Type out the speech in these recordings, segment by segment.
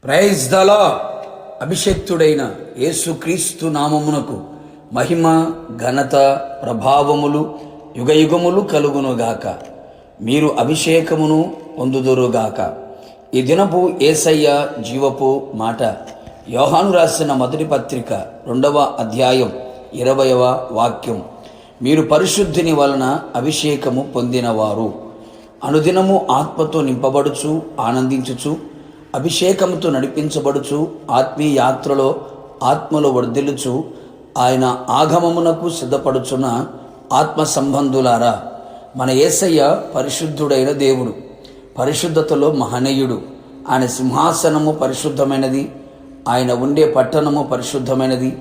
Praise the lord. అభిషేక్తుడైన యేసుక్రీస్తు నామమునకు మహిమ, ఘనత, ప్రభావములు యుగయుగములు కలుగునుగాక. మీరు అభిషేకమును పొందుదురుగాక. ఈ దినపు యేసయ్య జీవపు మాట యోహాను రాసిన మొదటి పత్రిక 2వ అధ్యాయం 20వ వాక్యం. మీరు పరిశుద్ధిని వలన అభిషేకము పొందినవారు, అనుదినము ఆత్మతో నింపబడుచు ఆనందించుచు అభిషేకముతో నడిపించబడుచు ఆత్మీయ యాత్రలో ఆత్మలో వర్ధిల్లుచు ఆయన ఆగమమునకు సిద్ధపడుచున్న ఆత్మ సంబంధులారా, మన యేసయ్య పరిశుద్ధుడైన దేవుడు, పరిశుద్ధతలో మహనీయుడు. ఆయన సింహాసనము పరిశుద్ధమైనది, ఆయన ఉండే పట్టణము పరిశుద్ధమైనది.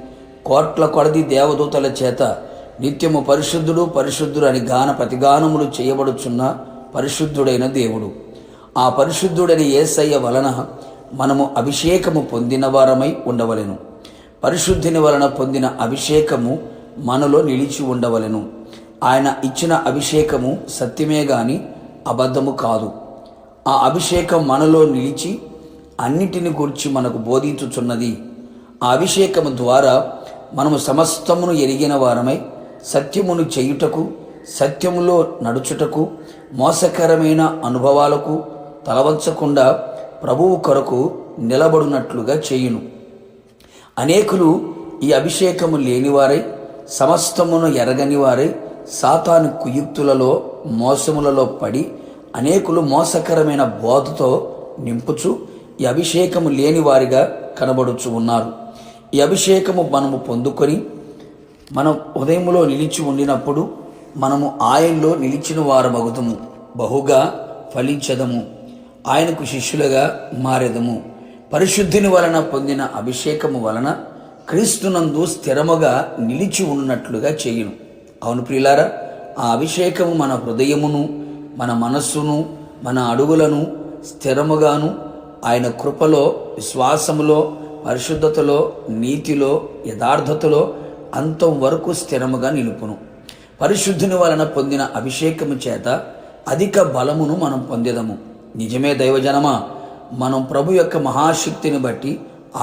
కోట్ల కొలది దేవదూతల చేత నిత్యము పరిశుద్ధుడు పరిశుద్ధుడు అని ప్రతిగానములు చేయబడుచున్న పరిశుద్ధుడైన దేవుడు. ఆ పరిశుద్ధుడైన యేసయ్య వలన మనము అభిషేకము పొందిన వారమై ఉండవలెను. పరిశుద్ధిని వలన పొందిన అభిషేకము మనలో నిలిచి ఉండవలెను. ఆయన ఇచ్చిన అభిషేకము సత్యమే గాని అబద్ధము కాదు. ఆ అభిషేకం మనలో నిలిచి అన్నిటిని గురించి మనకు బోధించుచున్నది. ఆ అభిషేకము ద్వారా మనము సమస్తమును ఎరిగిన వారమై సత్యమును చేయుటకు, సత్యములో నడుచుటకు, మోసకరమైన అనుభవాలకు తలవంచకుండా ప్రభువు కొరకు నిలబడినట్లుగా చేయును. అనేకులు ఈ అభిషేకము లేనివారై, సమస్తమును ఎరగని వారై సాతాను కుయుక్తులలో మోసములలో పడి అనేకులు మోసకరమైన బోధతో నింపుచు ఈ అభిషేకము లేని వారిగా కనబడుచు ఉన్నారు. ఈ అభిషేకము మనము పొందుకొని మనం ఉదయంలో నిలిచి ఉండినప్పుడు మనము ఆయనలో నిలిచిన వారమగుదము, బహుగా ఫలించదము, ఆయనకు శిష్యులుగా మారెదము. పరిశుద్ధిని వలన పొందిన అభిషేకము వలన క్రీస్తునందు స్థిరముగా నిలిచి ఉన్నట్లుగా చేయును. అవును ప్రియులారా, ఆ అభిషేకము మన హృదయమును, మన మనస్సును, మన అడుగులను స్థిరముగాను ఆయన కృపలో, విశ్వాసములో, పరిశుద్ధతలో, నీతిలో, యథార్థతలో అంతం వరకు స్థిరముగా నిలుపును. పరిశుద్ధిని వలన పొందిన అభిషేకము చేత అధిక బలమును మనం పొందేదము. నిజమే దైవజనమా, మనం ప్రభు యొక్క మహాశక్తిని బట్టి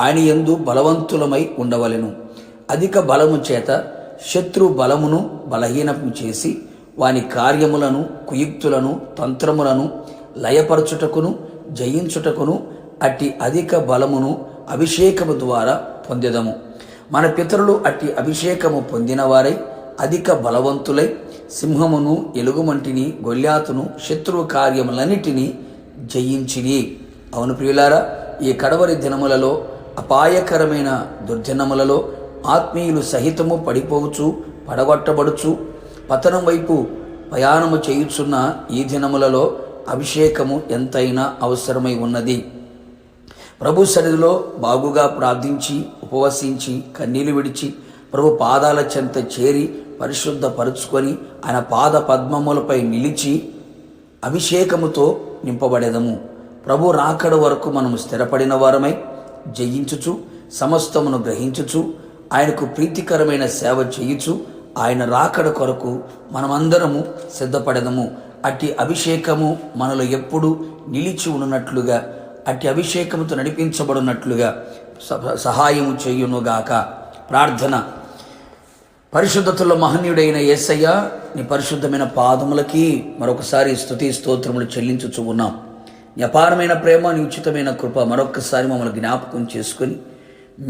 ఆయన యందు బలవంతులమై ఉండవలెను. అధిక బలము చేత శత్రు బలమును బలహీనము చేసి వాని కార్యములను, కుయుక్తులను, తంత్రములను లయపరచుటకును జయించుటకును అట్టి అధిక బలమును అభిషేకము ద్వారా పొందెదము. మన పితరులు అట్టి అభిషేకము పొందిన వారై అధిక బలవంతులై సింహమును, ఎలుగుమంటిని, గొల్యాతును, శత్రువు కార్యములన్నిటినీ జయించిరి. అవును ప్రియులారా, ఈ కడవరి దినములలో, అపాయకరమైన దుర్దినములలో ఆత్మీయులు సహితము పడిపోవచ్చు, పడగొట్టబడుచు పతనం వైపు ప్రయాణము చేయుచున్న ఈ దినములలో అభిషేకము ఎంతైనా అవసరమై ఉన్నది. ప్రభు సన్నిధిలో బాగుగా ప్రార్థించి, ఉపవసించి, కన్నీళ్లు విడిచి ప్రభు పాదాల చెంత చేరి పరిశుద్ధపరుచుకొని ఆయన పాద పద్మములపై నిలిచి అభిషేకముతో నింపబడేదము. ప్రభు రాకడ వరకు మనము స్థిరపడిన వారమై జయించుచు, సమస్తమును గ్రహించుచు, ఆయనకు ప్రీతికరమైన సేవ చేయుచు, ఆయన రాకడ కొరకు మనమందరము సిద్ధపడదము. అట్టి అభిషేకము మనలో ఎప్పుడు నిలిచి ఉన్నట్లుగా, అట్టి అభిషేకముతో నడిపించబడినట్లుగా సహాయము చేయునుగాక. ప్రార్థన. పరిశుద్ధతలో మహనీయుడైన యేసయ్య, నీ పరిశుద్ధమైన పాదములకి మరొకసారి స్తుతి స్తోత్రములు చెల్లించుచు ఉన్నాం. నీ అపారమైన ప్రేమ, నీ ఉచితమైన కృప మరొకసారి మమ్మల్ని జ్ఞాపకం చేసుకొని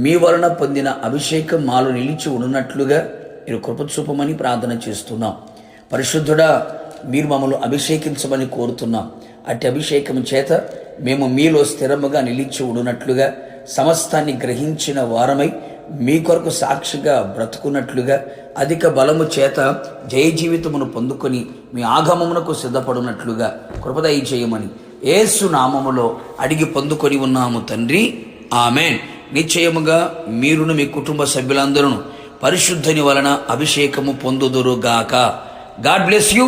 మీ వలన పొందిన అభిషేకం మాలో నిలిచి ఉన్నట్లుగా మీరు కృప చూపమని ప్రార్థన చేస్తున్నాం. పరిశుద్ధుడా, మీరు మమ్మల్ని అభిషేకించమని కోరుతున్నాం. అట్టి అభిషేకం చేత మేము మీలో స్థిరముగా నిలిచి ఉన్నట్లుగా, సమస్తాన్ని గ్రహించిన వారమై మీ కొరకు సాక్షిగా బ్రతుకున్నట్లుగా, అధిక బలము చేత జయ జీవితమును పొందుకొని మీ ఆగమమునకు సిద్ధపడినట్లుగా కృపదయ చేయమని యేసు నామములో అడిగి పొందుకొని ఉన్నాము తండ్రి, ఆమెన్. నిశ్చయముగా మీరును మీ కుటుంబ సభ్యులందరూ పరిశుద్ధిని వలన అభిషేకము పొందుదురుగాక. God bless you.